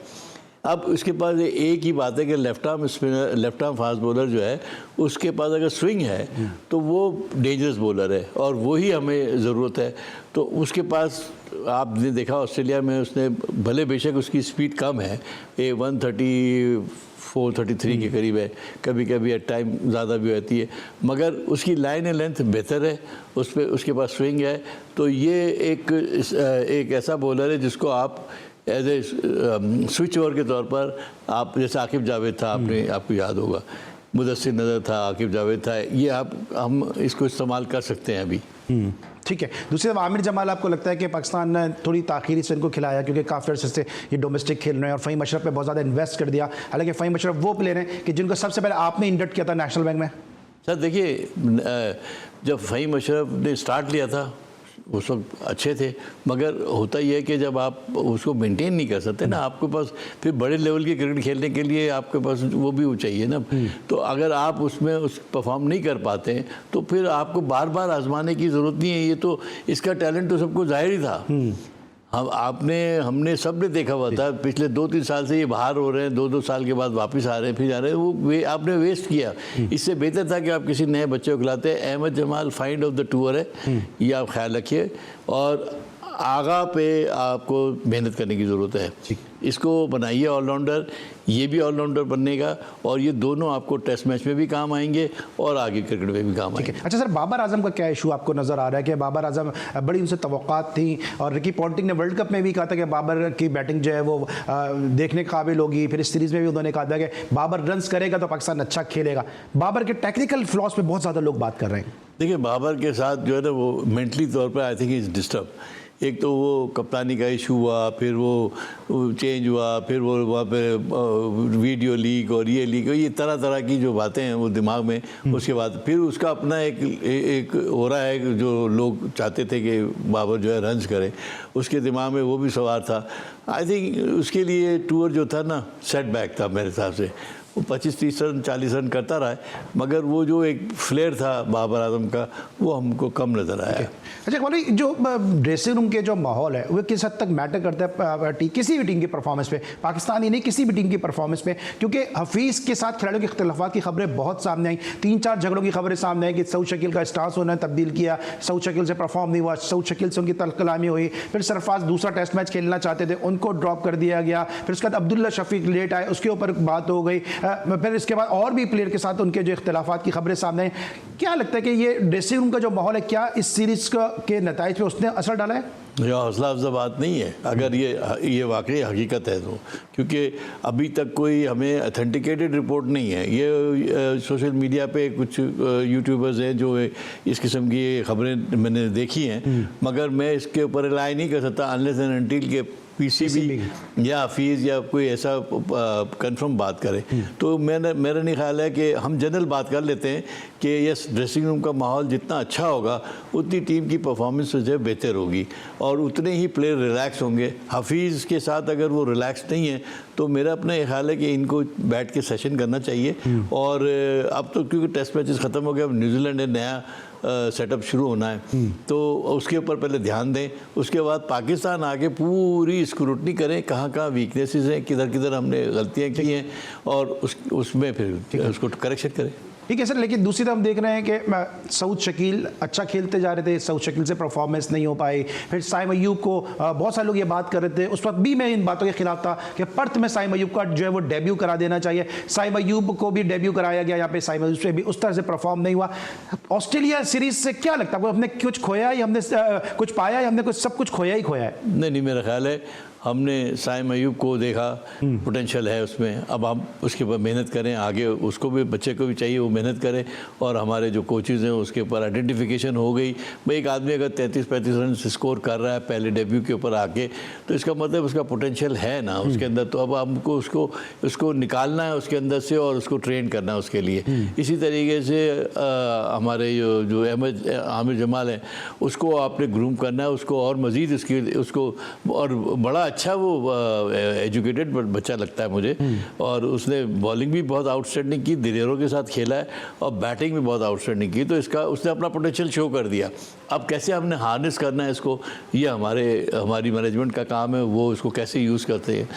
अब उसके पास एक ही बात है कि लेफ्ट आर्म फास्ट बॉलर जो है उसके पास अगर स्विंग है तो वो डेंजरस बॉलर है और वही हमें ज़रूरत है। तो उसके पास आपने देखा ऑस्ट्रेलिया में उसने भले बेशक उसकी स्पीड कम है, 134-33 के करीब है, कभी कभी एट टाइम ज़्यादा भी होती है, मगर उसकी लाइन एंड लेंथ बेहतर है, उस पर उसके पास स्विंग है। तो ये एक ऐसा बॉलर है जिसको आप एज ए स्विच ओवर के तौर पर आप, जैसे आकिब जावेद था, आपको याद होगा, मुदस्सिर नज़र था, आकिब जावेद था, ये हम इसको इस्तेमाल कर सकते हैं अभी। ठीक है। दूसरी तरफ आमिर जमाल, आपको लगता है कि पाकिस्तान ने थोड़ी ताख़ीरी से इनको खिलाया क्योंकि काफ़ी अर्से से ये डोमेस्टिक खेल रहे हैं और फ़हीम अशरफ पे बहुत ज़्यादा इन्वेस्ट कर दिया, हालांकि फ़हीम अशरफ वो प्लेयर हैं कि जिनको सबसे पहले आपने इंडक्ट किया था नेशनल बैंक में? सर देखिए, जब फ़हीम अशरफ ने स्टार्ट लिया था उस वक्त अच्छे थे, मगर होता ही है कि जब आप उसको मेंटेन नहीं कर सकते ना, आपके पास फिर बड़े लेवल की क्रिकेट खेलने के लिए आपके पास वो भी चाहिए ना। तो अगर आप उसमें परफॉर्म नहीं कर पाते तो फिर आपको बार बार आजमाने की ज़रूरत नहीं है। ये तो इसका टैलेंट तो सबको जाहिर ही था। हमने सब ने देखा हुआ था, पिछले 2-3 साल से ये बाहर हो रहे हैं, 2-2 साल के बाद वापस आ रहे हैं, फिर जा रहे हैं, आपने वेस्ट किया। इससे बेहतर था कि आप किसी नए बच्चे को खिलाते। Ahmed Jamal find of the tour है, ये आप ख्याल रखिए, और आगा पे आपको मेहनत करने की ज़रूरत है। इसको बनाइए ऑलराउंडर, ये भी ऑलराउंडर बनने का, और ये दोनों आपको टेस्ट मैच में भी काम आएंगे और आगे क्रिकेट में भी काम आएंगे। अच्छा सर, बाबर आजम का क्या इशू आपको नज़र आ रहा है कि बाबर आजम, बड़ी उनसे तवक्कात थी और रिकी पॉन्टिंग ने वर्ल्ड कप में भी कहा था कि बाबर की बैटिंग जो है वो देखने के काबिल होगी, फिर इस सीरीज़ में भी उन्होंने कहा था कि बाबर रन्स करेगा तो पाकिस्तान अच्छा खेलेगा। बाबर के टेक्निकल फ्लॉज पे बहुत ज़्यादा लोग बात कर रहे हैं। देखिए, बाबर के साथ जो है ना वो मेंटली तौर पर आई थिंक इज़ डिस्टर्ब। एक तो वो कप्तानी का इशू हुआ, फिर वो चेंज हुआ, फिर वो वहाँ पे वीडियो लीक और ये लीक, ये तरह तरह की जो बातें हैं वो दिमाग में। उसके बाद फिर उसका अपना एक हो रहा है जो लोग चाहते थे कि बाबर जो है रन्स करे, उसके दिमाग में वो भी सवार था। आई थिंक उसके लिए टूर जो था ना सेटबैक था मेरे हिसाब से। वो 25-30 रन 40 रन करता रहा है, मगर वो जो एक फ्लेयर था बाबर आजम का वो हमको कम नज़र आया। अच्छा वाली, जो ड्रेसिंग रूम के जो माहौल है वो किस हद तक मैटर करता है किसी भी टीम की परफॉर्मेंस पे, पाकिस्तानी नहीं किसी भी टीम की परफॉर्मेंस पे? क्योंकि हफीज़ के साथ खिलाड़ियों के इख्तिलाफात की खबरें बहुत सामने आई, 3-4 झगड़ों की खबरें सामने आई कि सऊद शकील का स्टांस उन्होंने तब्दील किया, सऊद शकील से परफॉर्म नहीं हुआ, सऊद शकील से उनकी तलकलामी हुई, फिर सरफराज दूसरा टेस्ट मैच खेलना चाहते थे, उनको ड्रॉप कर दिया गया, फिर उसके बाद अब्दुल्ला शफीक लेट आए, उसके ऊपर बात हो गई, फिर इसके बाद और भी प्लेयर के साथ उनके जो इख्तिलाफात की खबरें सामने आई। क्या लगता है कि ये ड्रेसिंग रूम का जो माहौल है, क्या इस सीरीज के नताइज पे उसने असर डाला है? यह हौसला अफजा बात नहीं है अगर ये वाकई हकीकत है तो, क्योंकि अभी तक कोई हमें अथेंटिकेटेड रिपोर्ट नहीं है। ये सोशल मीडिया पे कुछ यूट्यूबर्स हैं जो इस किस्म की खबरें मैंने देखी हैं, मगर मैं इसके ऊपर रिलाई नहीं कर सकता अनलेस एंड अनटिल के पीसीबी या हफीज़ या कोई ऐसा कंफर्म बात करे। तो मेरा नहीं ख्याल है कि हम जनरल बात कर लेते हैं कि यस, ड्रेसिंग रूम का माहौल जितना अच्छा होगा उतनी टीम की परफॉर्मेंस जो है बेहतर होगी और उतने ही प्लेयर रिलैक्स होंगे। हफीज़ के साथ अगर वो रिलैक्स नहीं है तो मेरा अपना ख्याल है कि इनको बैठ के सेशन करना चाहिए। और अब तो क्योंकि टेस्ट मैचेस ख़त्म हो गए, अब न्यूजीलैंड ने नया सेटअप शुरू होना है तो उसके ऊपर पहले ध्यान दें, उसके बाद पाकिस्तान आके पूरी स्क्रूटनी करें कहाँ कहाँ वीकनेसेस हैं, किधर किधर हमने गलतियाँ की हैं और उसमें फिर उसको करेक्शन करें। ठीक है सर, लेकिन दूसरी तरफ हम देख रहे हैं कि सऊद शकील अच्छा खेलते जा रहे थे, सऊद शकील से परफॉर्मेंस नहीं हो पाई, फिर साइम अयूब को बहुत सारे लोग ये बात कर रहे थे, उस वक्त भी मैं इन बातों के खिलाफ था कि पर्थ में साइम अयूब का जो है वो डेब्यू करा देना चाहिए। साइम अयूब को भी डेब्यू कराया गया, यहाँ पे साइम अयूब से भी उस तरह से परफॉर्म नहीं हुआ। ऑस्ट्रेलिया सीरीज से क्या लगता है, हमने कुछ खोया या हमने कुछ पाया या हमने कुछ सब कुछ खोया ही खोया है? नहीं, मेरा ख्याल है हमने साइम अयूब को देखा, पोटेंशियल है उसमें, अब हम उसके ऊपर मेहनत करें, आगे उसको भी, बच्चे को भी चाहिए वो मेहनत करें और हमारे जो कोचेज़ हैं उसके ऊपर आइडेंटिफिकेशन हो गई। भाई एक आदमी अगर 33-35 रन स्कोर कर रहा है पहले डेब्यू के ऊपर आके, तो इसका मतलब उसका पोटेंशियल है ना उसके अंदर, तो अब हमको उसको निकालना है उसके अंदर से और उसको ट्रेन करना है उसके लिए। इसी तरीके से हमारे जो आमिर जमाल है उसको आपने ग्रूम करना है, उसको और मज़ीद उसको और बड़ा अच्छा वो एजुकेटेड बच्चा लगता है मुझे, और उसने बॉलिंग भी बहुत आउटस्टैंडिंग की, दिलेरों के साथ खेला है और बैटिंग भी बहुत आउटस्टैंडिंग की, तो उसने अपना पोटेंशियल शो कर दिया। अब कैसे हमने हार्नेस करना है इसको, ये हमारी मैनेजमेंट का काम है, वो इसको कैसे यूज़ करते हैं।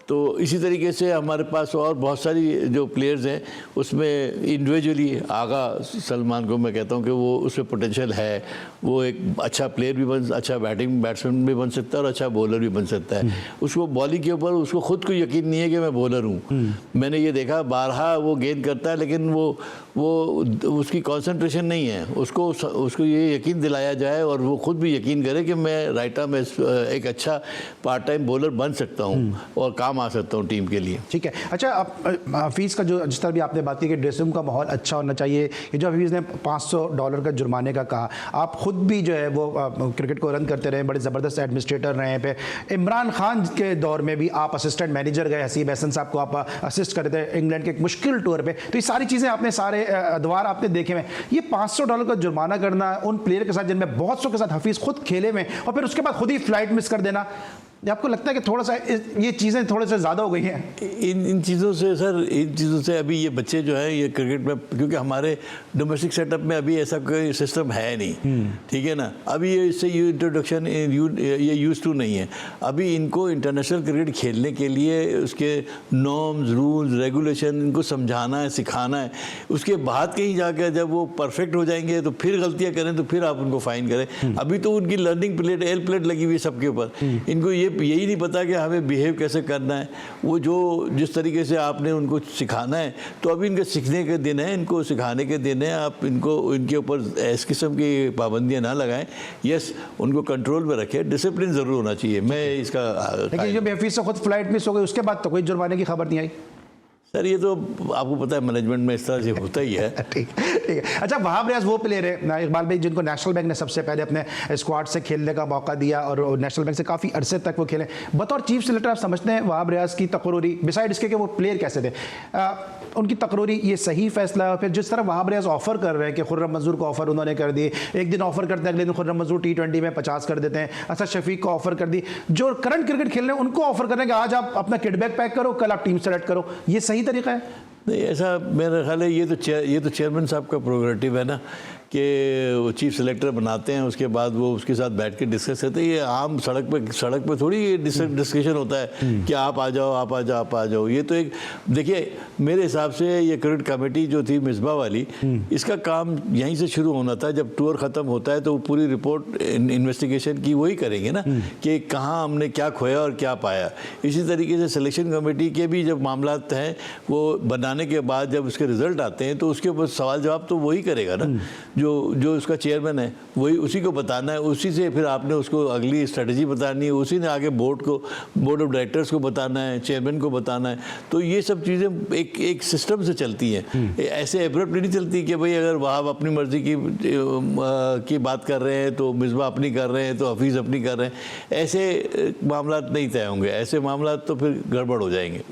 तो इसी तरीके से हमारे पास और बहुत सारी जो प्लेयर्स हैं उसमें इंडिविजुअली आगा सलमान को मैं कहता हूँ कि वो उसमें पोटेंशियल है, वो एक अच्छा प्लेयर भी अच्छा बैट्समैन भी बन सकता है और अच्छा बॉलर भी बन सकता है। उसको बॉलिंग के ऊपर उसको खुद को यकीन नहीं है कि मैं बॉलर हूँ। मैंने ये देखा बारहा वो गेंद करता है, लेकिन वो उसकी कंसंट्रेशन नहीं है, उसको ये यकीन दिलाया जाए और वो खुद भी यकीन करे कि मैं राइट आर्म एक अच्छा पार्ट टाइम बॉलर बन सकता हूँ और काम आ सकता हूँ टीम के लिए। ठीक है। अच्छा, अब हफीज़ का जो जिस तरह भी आपने बात की कि ड्रेसिंग रूम का माहौल अच्छा होना चाहिए, ये जो हफीज़ ने $500 का जुर्माने का कहा, आप खुद भी जो है वो क्रिकेट को रन करते रहे, बड़े ज़बरदस्त एडमिनिस्ट्रेटर रहे पे। इमरान खान के दौर में भी आप असिस्टेंट मैनेजर गए, हसीब एहसन साहब को आप असिस्ट करते थे इंग्लैंड के एक मुश्किल टूर पे, तो ये सारी चीज़ें आपने सारे अदवार आपने देखे हुए। ये $500 का जुर्माना करना उन प्लेयर के साथ जिनमें बहुत सौ के साथ हफीज़ खुद खेले हुए और फिर उसके बाद खुद ही फ्लाइट मिस कर देना, आपको लगता है कि थोड़ा सा ये चीज़ें थोड़े से ज़्यादा हो गई हैं? इन चीज़ों से सर, इन चीज़ों से अभी ये बच्चे जो हैं ये क्रिकेट में, क्योंकि हमारे डोमेस्टिक सेटअप में अभी ऐसा कोई सिस्टम है नहीं, ठीक है ना। अभी ये इससे इंट्रोडक्शन ये यूज टू नहीं है। अभी इनको इंटरनेशनल क्रिकेट खेलने के लिए उसके नॉर्म्स, रूल्स, रेगुलेशन इनको समझाना है, सिखाना है। उसके बाद कहीं जाकर जब वो परफेक्ट हो जाएंगे तो फिर गलतियाँ करें तो फिर आप उनको फाइन करें। अभी तो उनकी लर्निंग प्लेट, एल प्लेट लगी हुई है सबके ऊपर, इनको यही नहीं पता कि हमें बिहेव कैसे करना है। वो जिस तरीके से आपने उनको सिखाना है, तो अभी इनके सीखने के दिन है, इनको सिखाने के दिन है। आप इनके ऊपर इस किस्म की पाबंदियां ना लगाएं। यस, उनको कंट्रोल में रखें, डिसिप्लिन ज़रूर होना चाहिए। मैं इसका लेकिन जब हफीज़ से खुद फ्लाइट मिस हो गई उसके बाद तो कोई जुर्माने की खबर नहीं आई? सर ये तो आपको पता है मैनेजमेंट में इस तरह से होता ही है। ठीक है। अच्छा, वहाब रियाज वो प्लेयर है इकबाल भाई जिनको नेशनल बैंक ने सबसे पहले अपने स्क्वाड से खेलने का मौका दिया और नेशनल बैंक से काफ़ी अरसे तक वो खेले। बतौर चीफ सेलेक्टर आप समझते हैं वहाब रियाज की तकरीरी, बिसाइड इसके कि वो प्लेयर कैसे थे, उनकी तकरीरी ये सही फैसला है? फिर जिस तरह वहाब रियाज ऑफर कर रहे हैं कि खुर्रम मंजूर को ऑफर उन्होंने कर दी, एक दिन ऑफर करते हैं अगले दिन खुर्रम मंजूर T20 में 50 कर देते हैं, असद शफीक को ऑफर कर दी, जो करंट क्रिकेट खेल रहे हैं उनको ऑफर कर रहे हैं कि आज आप अपना किटबैक पैक करो, कल आप टीम सेलेक्ट करो, ये सही तरीका है? नहीं, ऐसा मेरा ख्याल है ये तो चेयरमैन साहब का प्रोग्रेटिव है ना कि वो चीफ सेलेक्टर बनाते हैं, उसके बाद वो उसके साथ बैठ के डिस्कस करते हैं। ये आम सड़क पे थोड़ी डिस्कशन होता है कि आप आ जाओ। ये तो एक, देखिए मेरे हिसाब से ये क्रिकेट कमेटी जो थी मिसबा वाली, इसका काम यहीं से शुरू होना था। जब टूर ख़त्म होता है तो वो पूरी रिपोर्ट इन्वेस्टिगेशन की वही करेंगे ना कि कहाँ हमने क्या खोया और क्या पाया। इसी तरीके से सिलेक्शन कमेटी के भी जब मामला हैं वो बनाने के बाद जब उसके रिजल्ट आते हैं तो उसके ऊपर सवाल जवाब तो वही करेगा ना, जो उसका चेयरमैन है वही, उसी को बताना है, उसी से फिर आपने उसको अगली स्ट्रेटजी बतानी है, उसी ने आगे बोर्ड ऑफ डायरेक्टर्स को बताना है, चेयरमैन को बताना है। तो ये सब चीज़ें एक सिस्टम से चलती हैं, ऐसे एब्रप्ट नहीं चलती कि भाई अगर वहाब अपनी मर्जी की बात कर रहे हैं तो मिसबा अपनी कर रहे हैं तो हफीज़ अपनी कर रहे हैं। ऐसे मामला नहीं तय होंगे, ऐसे मामला तो फिर गड़बड़ हो जाएंगे।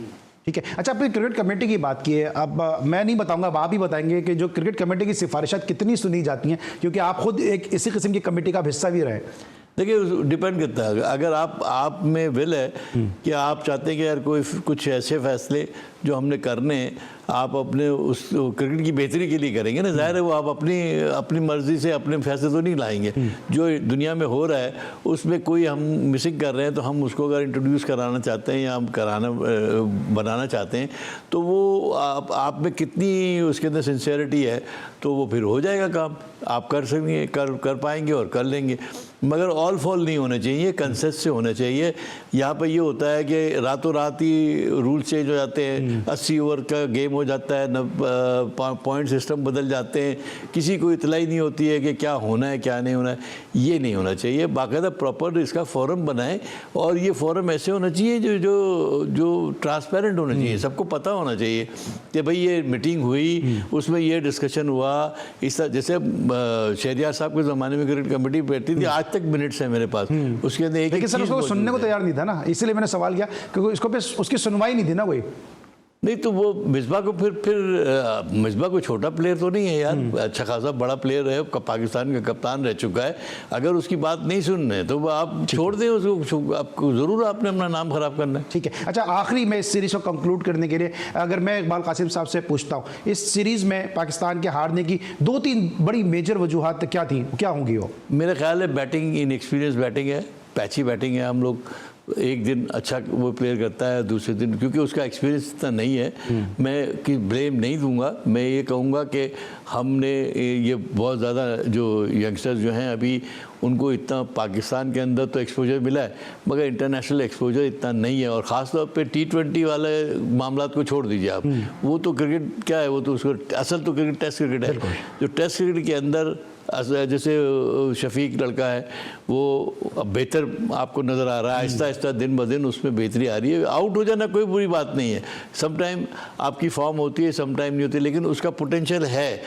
ठीक है। अच्छा, आपने क्रिकेट कमेटी की बात की है, अब मैं नहीं बताऊंगा, आप ही बताएंगे कि जो क्रिकेट कमेटी की सिफारिशात कितनी सुनी जाती हैं, क्योंकि आप खुद एक इसी किस्म की कमेटी का हिस्सा भी रहे। देखिए डिपेंड करता है, अगर आप में विल है कि आप चाहते हैं कि यार कुछ ऐसे फैसले जो हमने करने आप अपने उस क्रिकेट की बेहतरी के लिए करेंगे ना, जाहिर है वो आप अपनी मर्जी से अपने फैसले तो नहीं लाएंगे। जो दुनिया में हो रहा है उसमें कोई हम मिसिंग कर रहे हैं तो हम उसको अगर इंट्रोड्यूस कराना चाहते हैं या हम बनाना चाहते हैं तो वो आप में कितनी उसके अंदर सिंसियरिटी है तो वो फिर हो जाएगा काम, आप कर सकेंगे, कर पाएंगे और कर लेंगे। मगर ऑल फॉल नहीं होना चाहिए, कंसेंसस से होना चाहिए। यहाँ पर ये होता है कि रातों रात ही रूल चेंज हो जाते हैं, 80 ओवर का गेम हो जाता है, पॉइंट सिस्टम बदल जाते हैं, किसी को इतला ही नहीं होती है कि क्या होना है क्या नहीं होना है। ये नहीं होना चाहिए, बाकायदा प्रॉपर इसका फोरम बनाएं और ये फोरम ऐसे होना चाहिए जो ट्रांसपेरेंट होना चाहिए, सबको पता होना चाहिए कि भाई ये मीटिंग हुई, उसमें ये डिस्कशन हुआ। इस तरह जैसे शहरियार साहब के ज़माने में क्रिकेट कमेटी बैठती थी, आज तक मिनट्स है मेरे पास, उसके अंदर एक लेकिन सर उसको सुनने को तैयार नहीं था ना, इसलिए मैंने सवाल किया क्योंकि इसको पे उसकी सुनवाई नहीं थी ना कोई। नहीं तो वो मिसबा को फिर मिसबा कोई छोटा प्लेयर तो नहीं है यार, अच्छा खासा बड़ा प्लेयर है, पाकिस्तान का कप्तान रह चुका है। अगर उसकी बात नहीं सुन रहे तो आप छोड़ दें उसको, आपको ज़रूर आपने अपना नाम खराब करना है। ठीक है। अच्छा, आखिरी में इस सीरीज़ को कंक्लूड करने के लिए अगर मैं इकबाल कासिम साहब से पूछता हूँ, इस सीरीज़ में पाकिस्तान के हारने की 2-3 बड़ी मेजर वजूहात क्या होंगी वो? मेरा ख्याल है बैटिंग, इनएक्सपीरियंस बैटिंग है, पैची बैटिंग है। हम लोग एक दिन अच्छा वो प्लेयर करता है, दूसरे दिन क्योंकि उसका एक्सपीरियंस इतना नहीं है, मैं कि ब्लेम नहीं दूंगा, मैं ये कहूँगा कि हमने ये बहुत ज़्यादा जो यंगस्टर्स जो हैं अभी उनको इतना पाकिस्तान के अंदर तो एक्सपोजर मिला है मगर इंटरनेशनल एक्सपोजर इतना नहीं है। और ख़ास तौर पे T20 वाले मामला को छोड़ दीजिए आप, वो तो क्रिकेट क्या है, वो तो उसको असल तो क्रिकेट टेस्ट क्रिकेट है। जो टेस्ट क्रिकेट के अंदर जैसे शफीक लड़का है वो अब बेहतर आपको नज़र आ रहा है, आहिस्ता आहिस्ता दिन ब दिन उसमें बेहतरी आ रही है। आउट हो जाना कोई बुरी बात नहीं है, सम टाइम आपकी फॉर्म होती है, सम टाइम नहीं होती, लेकिन उसका पोटेंशियल है।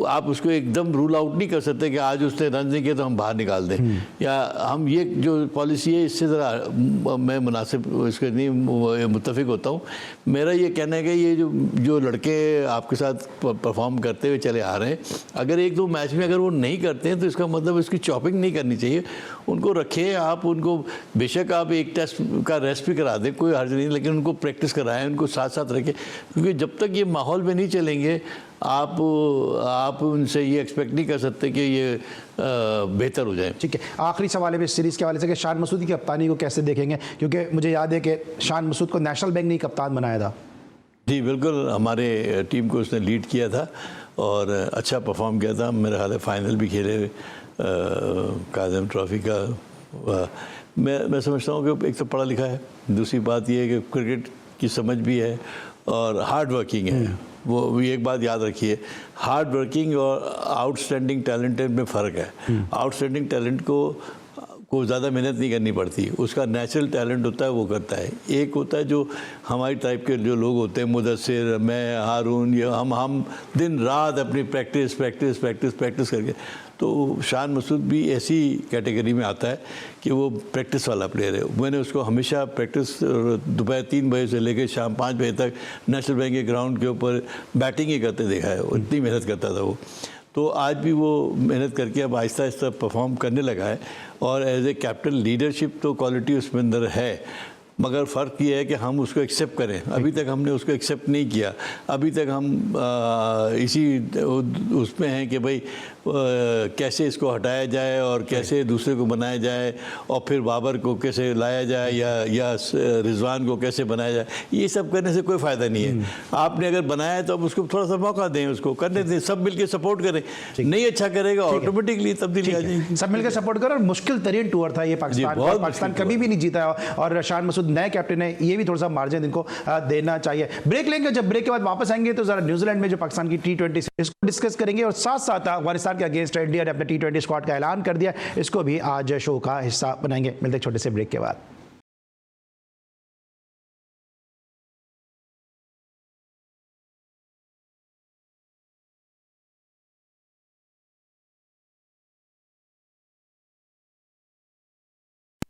आप उसको एकदम रूल आउट नहीं कर सकते कि आज उसने रन नहीं किए तो हम बाहर निकाल दें, या हम ये जो पॉलिसी है इससे ज़रा मैं मुनासिब इसके नहीं मुत्तफिक होता हूँ। मेरा ये कहना है कि ये जो लड़के आपके साथ परफॉर्म करते हुए चले आ रहे हैं, अगर एक दो मैच में अगर वो नहीं करते हैं तो इसका मतलब इसकी चॉपिंग नहीं करनी चाहिए, उनको रखें आप, उनको बेशक आप एक टेस्ट का रेस्ट भी करा दें, कोई हर्ज नहीं, लेकिन उनको प्रैक्टिस कराएं, उनको साथ साथ रखें, क्योंकि जब तक ये माहौल में नहीं चलेंगे आप उनसे ये एक्सपेक्ट नहीं कर सकते कि ये बेहतर हो जाए। ठीक है, आखिरी सवाल है इस सीरीज़ के हवाले से कि शान मसूद की कप्तानी को कैसे देखेंगे, क्योंकि मुझे याद है कि शान मसूद को नेशनल बैंक ने कप्तान बनाया था। जी बिल्कुल, हमारे टीम को उसने लीड किया था और अच्छा परफॉर्म किया था। मेरे ख्याल है फाइनल भी खेले काज़म ट्रॉफी का। मैं समझता हूँ कि एक तो पढ़ा लिखा है, दूसरी बात ये है कि क्रिकेट की समझ भी है और हार्ड वर्किंग है। वो एक बात याद रखिए, हार्ड वर्किंग और आउटस्टैंडिंग टैलेंटेड में फ़र्क है। आउटस्टैंडिंग टैलेंट को ज़्यादा मेहनत नहीं करनी पड़ती, उसका नेचुरल टैलेंट होता है, वो करता है। एक होता है जो हमारी टाइप के जो लोग होते हैं, मुदस्सिर, मैं, हारून, ये हम दिन रात अपनी प्रैक्टिस करके, तो शान मसूद भी ऐसी कैटेगरी में आता है कि वो प्रैक्टिस वाला प्लेयर है। मैंने उसको हमेशा प्रैक्टिस दोपहर 3 बजे से लेकर शाम 5 बजे तक नेशनल बैंक के ग्राउंड के ऊपर बैटिंग ही करते देखा है, इतनी मेहनत करता था वो। तो आज भी वो मेहनत करके अब आहिस्ता आहिस्ता परफॉर्म करने लगा है और एज ए कैप्टन लीडरशिप तो क्वालिटी उसमें अंदर है, मगर फ़र्क ये है कि हम उसको एक्सेप्ट करें। अभी तक हमने उसको एक्सेप्ट नहीं किया, अभी तक हम इसी उसमें हैं कि भाई कैसे इसको हटाया जाए और कैसे दूसरे को बनाया जाए और फिर बाबर को कैसे लाया जाए या रिजवान को कैसे बनाया जाए। ये सब करने से कोई फ़ायदा नहीं है। आपने अगर बनाया है तो अब उसको थोड़ा सा मौका दें, उसको करने दें, सब मिलकर सपोर्ट करें। नहीं अच्छा करेगा ऑटोमेटिकली तब्दीली आ जाएगी। सब मिलकर सपोर्ट करो। और मुश्किल तरीन टूर था ये पाकिस्तान कभी भी नहीं जीता है और शान मसूद नए कैप्टन है, ये भी थोड़ा सा मार्जिन इनको देना चाहिए। ब्रेक लेंगे, जब ब्रेक के बाद वापस आएंगे तो जरा न्यूजीलैंड में जो पाकिस्तान की T20 सीरीज को डिस्कस करेंगे और साथ साथ अफगानिस्तान के अगेंस्ट इंडिया ने अपने T20 स्क्वाड का ऐलान कर दिया, इसको भी आज शो का हिस्सा बनाएंगे। मिलते हैं छोटे से ब्रेक के बाद।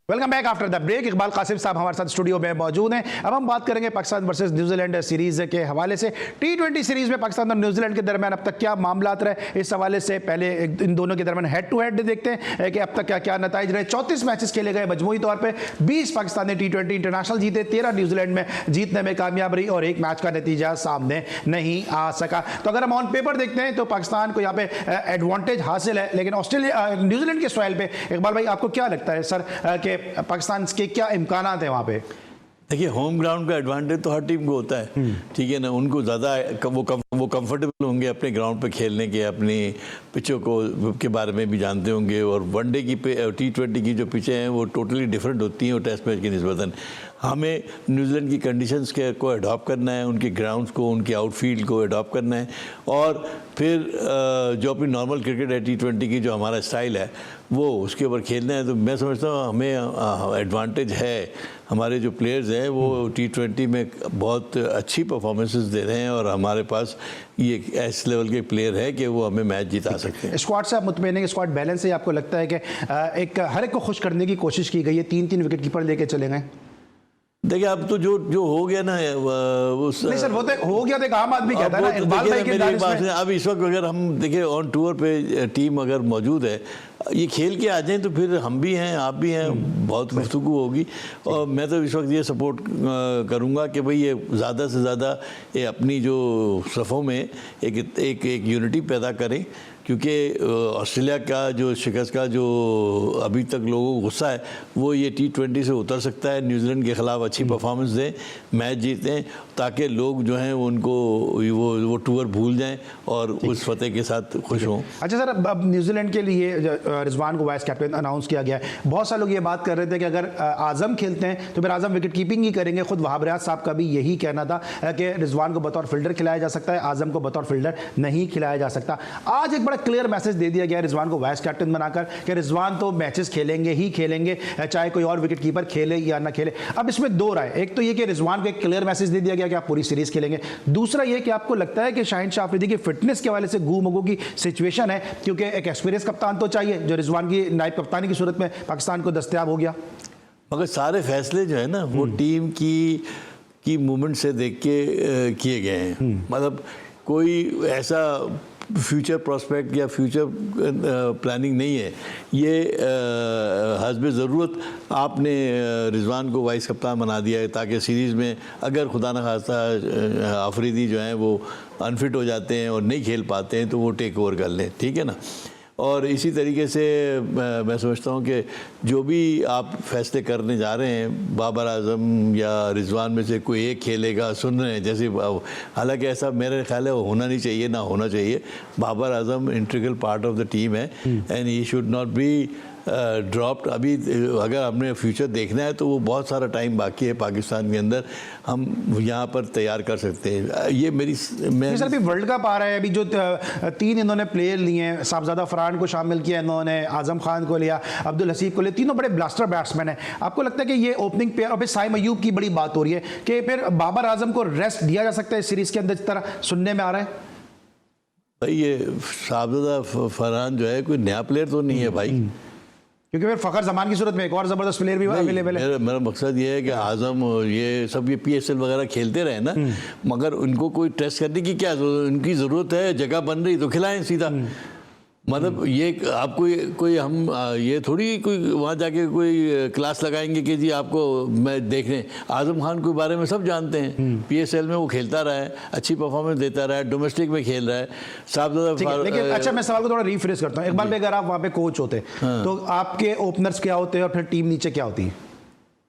Welcome back after the break. Iqbal Qasim sahab हमारे साथ स्टूडियो में मौजूद हैं। अब हम बात करेंगे पाकिस्तान वर्सेस न्यूजीलैंड सीरीज के हवाले से। T20 सीरीज में पाकिस्तान और न्यूजीलैंड के दरमियान अब तक क्या मामलात रहे, इस हवाले से पहले इन दोनों के दरमियान हेड टू हेड देखते हैं कि अब तक क्या क्या नताइज रहे। 34 मैचेस खेले गए मजमूई तौर पर, 20 पाकिस्तान ने T20 इंटरनेशनल जीते, 13 न्यूजीलैंड में जीतने में कामयाब रही और एक मैच का नतीजा सामने नहीं आ सका। तो अगर हम ऑन पेपर देखते हैं तो पाकिस्तान को यहाँ पे एडवांटेज हासिल है, लेकिन ऑस्ट्रेलिया न्यूजीलैंड के सॉइल पे इकबाल भाई आपको क्या लगता है सर कि पाकिस्तान के क्या इम्कानात हैं वहाँ पे? देखिए, होम ग्राउंड का एडवांटेज तो हर टीम को होता है, ठीक है ना। उनको ज़्यादा वो कंफर्टेबल होंगे अपने ग्राउंड पे खेलने के, अपनी पिचों को के बारे में भी जानते होंगे। और वनडे की T20 की जो पिचें हैं वो टोटली डिफरेंट होती हैं और टेस्ट मैच की निस्बतन। हमें न्यूजीलैंड की कंडीशंस को अडॉप्ट करना है, उनके ग्राउंड्स को, उनके आउटफील्ड को अडॉप्ट करना है और फिर जो अपनी नॉर्मल क्रिकेट है T20 की जो हमारा स्टाइल है वो उसके ऊपर खेलना है। तो मैं समझता हूँ हमें एडवांटेज है, हमारे जो प्लेयर्स हैं वो T20 में बहुत अच्छी परफॉर्मेंसेस दे रहे हैं और हमारे पास ये ऐसे लेवल के प्लेयर है कि वो हमें मैच जिता सकते हैं। स्क्वाड से आप मुतमईन हैं कि स्क्वाड बैलेंस है? आपको लगता है कि एक हर एक को खुश करने की कोशिश की गई है, 3-3 विकेट कीपर लेके चले गए? देखिए, अब तो जो हो गया ना उस नहीं सर, वो तो हो गया, तो एक आम आदमी कहता है ना। इकबाल भाई के अब इस वक्त अगर हम देखें ऑन टूर पे टीम अगर मौजूद है, ये खेल के आ जाएं तो फिर हम भी हैं, आप भी हैं, बहुत गुफ्तगू होगी। और मैं तो इस वक्त ये सपोर्ट करूंगा कि भाई ये ज़्यादा से ज़्यादा ये अपनी जो सफ़ों में एक यूनिटी पैदा करें, क्योंकि ऑस्ट्रेलिया का जो शिकस्त का जो अभी तक लोगों को गुस्सा है वो ये T20 से उतर सकता है, न्यूजीलैंड के ख़िलाफ़ अच्छी परफॉर्मेंस दें, मैच जीतें, ताकि लोग जो हैं उनको वो टूर भूल जाएं और उस फतेह के साथ खुश हों। अच्छा सर, अब न्यूजीलैंड के लिए रिजवान को वाइस कैप्टन अनाउंस किया गया है। बहुत सारे लोग ये बात कर रहे थे कि अगर आजम खेलते हैं तो फिर आजम विकेट कीपिंग ही करेंगे। खुद वहाब रियाज साहब का भी यही कहना था कि रिजवान को बतौर फील्डर खिलाया जा सकता है, आजम को बतौर फील्डर नहीं खिलाया जा सकता। आज एक बड़ा क्लियर मैसेज दे दिया गया रिजवान को वाइस कैप्टन बनाकर कि रिजवान तो मैचेस खेलेंगे ही खेलेंगे, चाहे कोई और विकेट कीपर खेले या ना खेले। अब इसमें दो राय, एक तो ये कि रिजवान को एक क्लियर मैसेज दे दिया गया कि आप पूरी सीरीज खेलेंगे, दूसरा ये कि आपको लगता है कि शाहिन शाह अफरीदी की फिटनेस के हवाले से गू-मगू की सिचुएशन है, क्योंकि एक एक्सपीरियंस कप्तान तो चाहिए जो रिजवान की नायब कप्तानी की सूरत में पाकिस्तान को दस्तयाब हो गया। मगर सारे फैसले जो है ना वो टीम की मूवमेंट से देख के किए गए हैं। मतलब कोई ऐसा फ्यूचर प्रोस्पेक्ट या फ्यूचर प्लानिंग नहीं है। ये हस्बे ज़रूरत आपने रिजवान को वाइस कप्तान बना दिया है ताकि सीरीज़ में अगर खुदा न खास्ता अफरीदी जो हैं वो अनफिट हो जाते हैं और नहीं खेल पाते हैं तो वो टेक ओवर कर लें, ठीक है ना। और इसी तरीके से मैं समझता हूँ कि जो भी आप फैसले करने जा रहे हैं, बाबर आजम या रिजवान में से कोई एक खेलेगा, सुन रहे हैं जैसे, हालांकि ऐसा मेरे ख्याल है होना नहीं चाहिए, ना होना चाहिए। Babar Azam integral part of the team है and he should not be dropped. अभी अगर हमने फ्यूचर देखना है तो वो बहुत सारा टाइम बाकी है पाकिस्तान के अंदर, हम यहाँ पर तैयार कर सकते हैं। ये मैं सर अभी वर्ल्ड कप आ रहा है, अभी जो 3 इन्होंने प्लेयर लिए हैं, साहबजादा फरहान को शामिल किया इन्होंने, आजम खान को लिया, अब्दुल हसीब को लिया, तीनों बड़े ब्लास्टर बैट्समैन हैं। आपको लगता है कि ये ओपनिंग पेयर, और फिर साइम अयूब की बड़ी बात हो रही है कि फिर बाबर आजम को रेस्ट दिया जा सकता है इस सीरीज के अंदर, जिस तरह सुनने में आ रहा है? भाई ये साहबजादा फरहान जो है कोई नया प्लेयर तो नहीं है भाई, क्योंकि फिर फखर जमान की सूरत में एक और जबरदस्त प्लेयर भी अवेलेबल है। मेरा मकसद ये है कि आजम ये सब ये PSL वगैरह खेलते रहे ना, मगर उनको कोई टेस्ट करने की क्या उनकी ज़रूरत है, जगह बन रही तो खिलाएं सीधा। मतलब ये आप कोई हम ये थोड़ी कोई वहाँ जाके कोई क्लास लगाएंगे कि जी आपको मैं देखने। आजम खान के बारे में सब जानते हैं, PSL में वो खेलता रहा है, अच्छी परफॉर्मेंस देता रहा है, डोमेस्टिक में खेल रहा है, साहबजादा। लेकिन अच्छा मैं सवाल को थोड़ा रिफ्रेश करता हूँ, एक बार अगर आप वहाँ पे कोच होते तो आपके ओपनर्स क्या होते हैं और फिर टीम नीचे क्या होती है?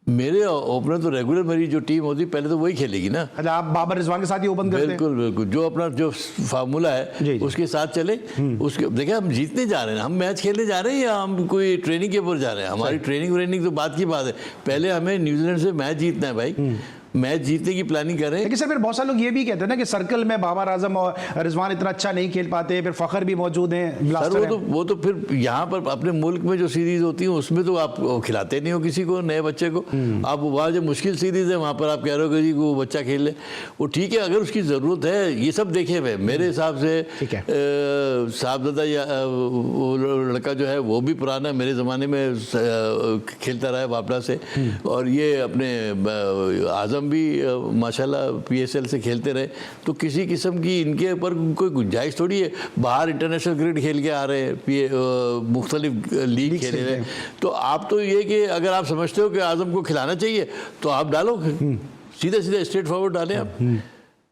मेरे ओपनर तो रेगुलर मेरी जो टीम होती पहले तो वही खेलेगी ना। अच्छा, आप बाबर रिजवान के साथ ही ओपन करते हैं? बिल्कुल बिल्कुल, जो अपना जो फार्मूला है उसके साथ चले। उसके देखिए हम जीतने जा रहे हैं, हम मैच खेलने जा रहे हैं या हम कोई ट्रेनिंग के ऊपर जा रहे हैं? हमारी ट्रेनिंग तो बात की बात है, पहले हमें न्यूजीलैंड से मैच जीतना है भाई, मैच जीतने की प्लानिंग कर रहे हैं। लेकिन सर फिर बहुत सारे लोग ये भी कहते हैं ना कि सर्कल में बाबर आजम और रिजवान इतना अच्छा नहीं खेल पाते, फिर फखर भी मौजूद हैं, सर वो तो फिर यहाँ पर अपने मुल्क में जो सीरीज होती है उसमें तो आप खिलाते नहीं हो किसी को, नए बच्चे को। आप वहाँ जो मुश्किल सीरीज है वहाँ पर आप कह रहे हो कि जी वो बच्चा खेल ले, वो ठीक है अगर उसकी ज़रूरत है। ये सब देखे हुए मेरे हिसाब से साहबजादा या वो लड़का जो है वो भी पुराना मेरे ज़माने में खेलता रहा है वापड़ा से, और ये अपने आजम भी माशाल्लाह PSL से खेलते रहे, तो किसी किस्म की इनके ऊपर कोई गुंजाइश थोड़ी है। बाहर इंटरनेशनल क्रिकेट खेल के आ रहे हैं, मुख्तलिफ लीग खेले हुए, तो आप तो ये कि अगर आप समझते हो कि आजम को खिलाना चाहिए तो आप डालो, सीधे सीधे स्ट्रेट फॉरवर्ड डालें आप।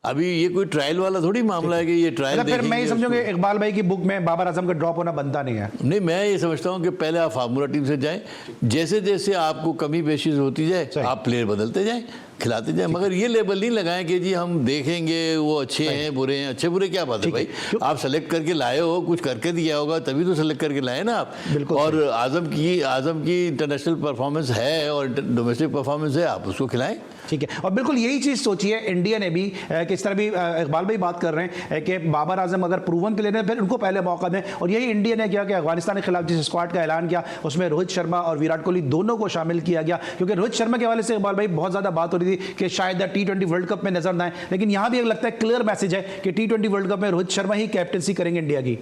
अभी ये कोई ट्रायल वाला थोड़ी मामला है कि ये ट्रायल फिर मैं ये समझूंगा इकबाल भाई की बुक में बाबर आजम का ड्रॉप होना बनता नहीं है। नहीं, मैं ये समझता हूँ कि पहले आप फार्मूला टीम से जाएं, जैसे जैसे आपको कमी पेशीज होती जाए आप प्लेयर बदलते जाएं, खिलाते जाएं, मगर ये लेबल नहीं लगाएं कि जी हम देखेंगे वो अच्छे हैं बुरे हैं। अच्छे बुरे क्या बात है भाई, आप सेलेक्ट करके लाए हो, कुछ करके दिया होगा तभी तो सेलेक्ट करके लाए ना आप। और आजम की इंटरनेशनल परफॉर्मेंस है और डोमेस्टिक परफॉर्मेंस है, आप उसको खिलाएं। ठीक है, और बिल्कुल यही चीज़ सोचिए इंडिया ने भी, किस तरह भी इकबाल भाई बात कर रहे हैं कि बाबर आजम अगर प्रूवन प्लेयर है फिर उनको पहले मौका दें, और यही इंडिया ने किया कि अफगानिस्तान के खिलाफ जिस स्क्वाड का ऐलान किया उसमें रोहित शर्मा और विराट कोहली दोनों को शामिल किया गया, क्योंकि रोहित शर्मा के हवाले से इकबाल भाई बहुत ज़्यादा बात हो रही थी कि शायद T20 वर्ल्ड कप में नजर ना आए, लेकिन यहाँ भी लगता है क्लियर मैसेज है कि T20 वर्ल्ड कप में रोहित शर्मा ही कैप्टनसी करेंगे इंडिया की।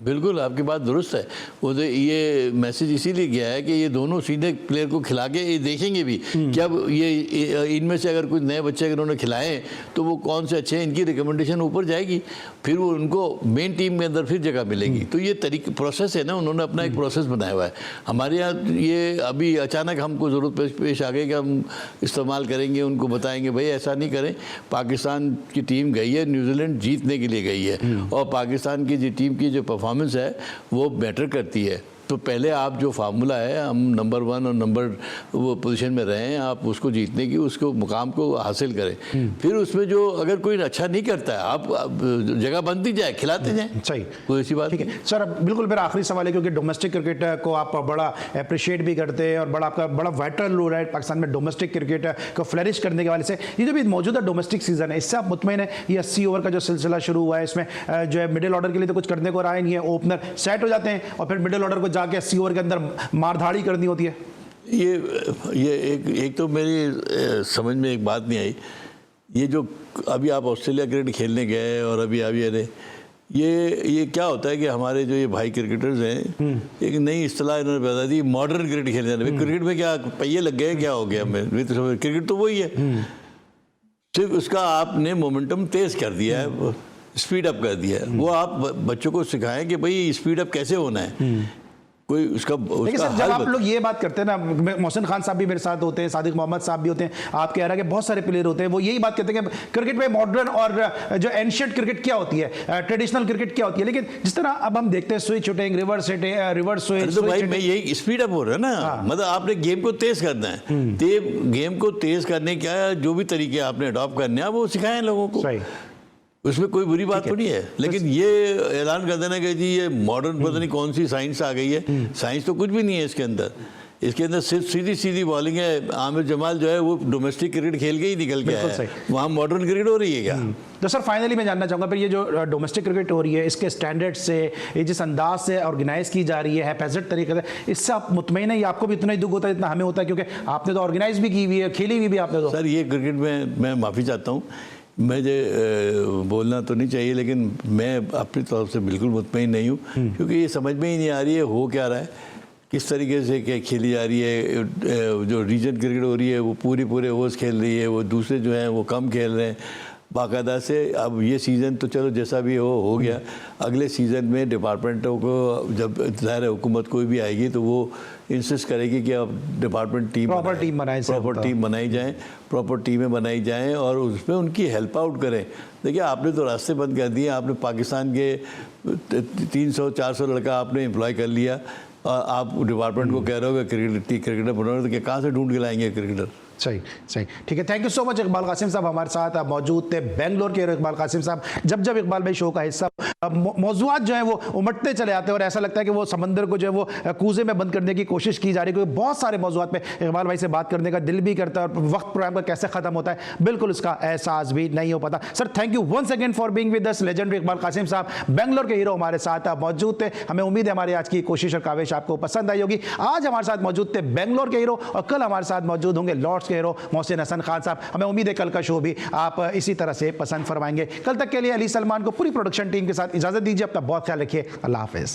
बिल्कुल आपकी बात दुरुस्त है, वो तो ये मैसेज इसीलिए गया है कि ये दोनों सीधे प्लेयर को खिला के ये देखेंगे भी कि अब ये इनमें से अगर कुछ नए बच्चे अगर उन्होंने खिलाए तो वो कौन से अच्छे हैं, इनकी रिकमेंडेशन ऊपर जाएगी, फिर वो उनको मेन टीम में अंदर फिर जगह मिलेगी। तो ये तरीका प्रोसेस है ना, उन्होंने अपना एक प्रोसेस बनाया हुआ है। हमारे यहाँ ये अभी अचानक हमको ज़रूरत पेश आ गई कि हम इस्तेमाल करेंगे, उनको बताएंगे भाई ऐसा नहीं करें। पाकिस्तान की टीम गई है न्यूजीलैंड जीतने के लिए गई है, और पाकिस्तान की टीम की जो परफॉर्मेंस परफॉर्मेंस है वो मैटर करती है। तो पहले आप जो फार्मूला है, हम नंबर 1 और नंबर वो पोजीशन में रहें, आप उसको जीतने की उसको मुकाम को हासिल करें। फिर उसमें जो अगर कोई अच्छा नहीं करता है, आप जगह बनती जाए, खिलाते जाए। सही, कोई ऐसी बात ठीक है सर। अब बिल्कुल मेरा आखिरी सवाल है, क्योंकि डोमेस्टिक क्रिकेट को आप बड़ा अप्रिशिएट भी करते हैं और बड़ा आपका बड़ा वाइटल रोल है पाकिस्तान में डोमेस्टिक क्रिकेट को फ्लरिश करने के वाले से। ये जो भी मौजूदा डोमेस्टिक सीजन है, इससे आप मुतमईन है ये 80 ओवर का जो सिलसिला शुरू हुआ है, इसमें जो है मिडिल ऑर्डर के लिए तो कुछ करने को रहा ही नहीं है, ओपनर सेट हो जाते हैं और फिर मिडिल ऑर्डर को जाके 80 ओवर के अंदर मारधाड़ी करनी होती है। ये एक तो मेरी समझ में एक बात नहीं आई, ये जो अभी आप ऑस्ट्रेलिया क्रिकेट खेलने गए और अभी अरे ये क्या होता है कि हमारे जो ये भाई क्रिकेटर्स हैं, एक नई इस्तेलाह इन्होंने बता दी, मॉडर्न क्रिकेट खेलने जाने। क्रिकेट में क्या पहिए लग गए, क्या हो गया? मैं तो समझ क्रिकेट तो वही है, सिर्फ उसका आपने मोमेंटम तेज कर दिया है, स्पीड अप कर दिया है। वो आप बच्चों को सिखाएं कि भाई स्पीड अप कैसे होना है, कोई उसका लेकिन सर जब आप लोग ये बात करते हैं ना, मोहसिन खान साहब भी मेरे साथ होते हैं, सादिक मोहम्मद साहब भी होते हैं, आप कह रहे हैं कि बहुत सारे प्लेयर होते हैं, वो यही बात कहते हैं कि क्रिकेट में मॉडर्न और जो एंशिएंट क्रिकेट क्या होती है, ट्रेडिशनल क्रिकेट क्या होती है। लेकिन जिस तरह अब हम देखते हैं स्विच हिटिंग, रिवर्स स्विच, तो भाई मैं यही स्पीड अप हो रहा है ना, मतलब आपने गेम को तेज करना है, गेम को तेज करने का जो भी तरीके आपने अडॉप्ट करने हैं वो सिखाएं लोगों को। सही, उसमें कोई बुरी बात थोड़ी है। लेकिन ये ऐलान कर देना कि जी ये मॉडर्न पता नहीं कौन सी साइंस आ गई है, साइंस तो कुछ भी नहीं है इसके अंदर। इसके अंदर सिर्फ सीधी सीधी बॉलिंग है। आमिर जमाल जो है वो डोमेस्टिक क्रिकेट खेल के ही निकल के आया है, वहाँ मॉडर्न क्रिकेट हो रही है क्या? तो सर फाइनली मैं जानना चाहूँगा, फिर ये जो डोमेस्टिक क्रिकेट हो रही है, इसके स्टैंडर्ड से, ये जिस अंदाज से ऑर्गेनाइज की जा रही है हैपेजेड तरीके से, इससे आप मुतमईन है या आपको भी इतना ही दुख होता है जितना हमें होता है, क्योंकि आपने तो ऑर्गेनाइज भी की हुई है, खेली भी आपने तो। सर ये क्रिकेट में मैं माफ़ी चाहता हूँ, मुझे बोलना तो नहीं चाहिए, लेकिन मैं अपनी तरफ से बिल्कुल मुतमईन नहीं हूँ, क्योंकि ये समझ में ही नहीं आ रही है हो क्या रहा है, किस तरीके से क्या खेली जा रही है। जो रीजन क्रिकेट हो रही है वो पूरे ओवर्स खेल रही है, वो दूसरे जो हैं वो कम खेल रहे हैं बाकायदा से। अब ये सीज़न तो चलो जैसा भी हो गया, अगले सीज़न में डिपार्टमेंटों को जब ज़ाहिर हुकूमत कोई भी आएगी तो वो इंसिस्ट करेगी कि अब डिपार्टमेंट टीम प्रॉपर टीम बनाई जाए, प्रॉपर टीमें बनाई जाएं और उसमें उनकी हेल्प आउट करें। देखिए आपने तो रास्ते बंद कर दिए, आपने पाकिस्तान के 300-400 लड़का आपने एम्प्लॉय कर लिया और आप डिपार्टमेंट को कह रहे हो कि क्रिकेटर बनाओ, तो कहाँ से ढूंढ के लाएंगे क्रिकेटर? सही, ठीक है। Thank you so much Iqbal Qasim sahab हमारे साथ मौजूद थे, बेंगलोर के इकबाल कासिम साहब। जब इकबाल भाई शो का हिस्सा मौजूद जो है वो उमटते चले आते हैं और ऐसा लगता है कि वो समंदर को जो है वो कूजे में बंद करने की कोशिश की जा रही है, क्योंकि बहुत सारे मौजूद पे इकबाल भाई से बात करने का दिल भी करता है और वक्त प्रोग्राम का कैसे खत्म होता है बिल्कुल उसका एहसास भी नहीं हो पाता। Sir thank you once again for being with us. Legendary Iqbal Qasim sahab Bangalore के हीरो हमारे साथ मौजूद थे। हमें उम्मीद है हमारी आज की कोशिश और काविश आपको पसंद आई होगी। आज हमारे साथ मौजूद थे बेंगलोर के हीरो और कल हमारे साथ मौजूद होंगे लॉर्ड्स के हीरो मोहसिन हसन खान साहब। हमें उम्मीद है कल का शो भी आप इसी तरह से पसंद फरमाएंगे। कल तक के लिए अली सलमान को पूरी प्रोडक्शन टीम के साथ इजाजत दीजिए। अपना बहुत ख्याल रखिए। अल्लाह हाफिज।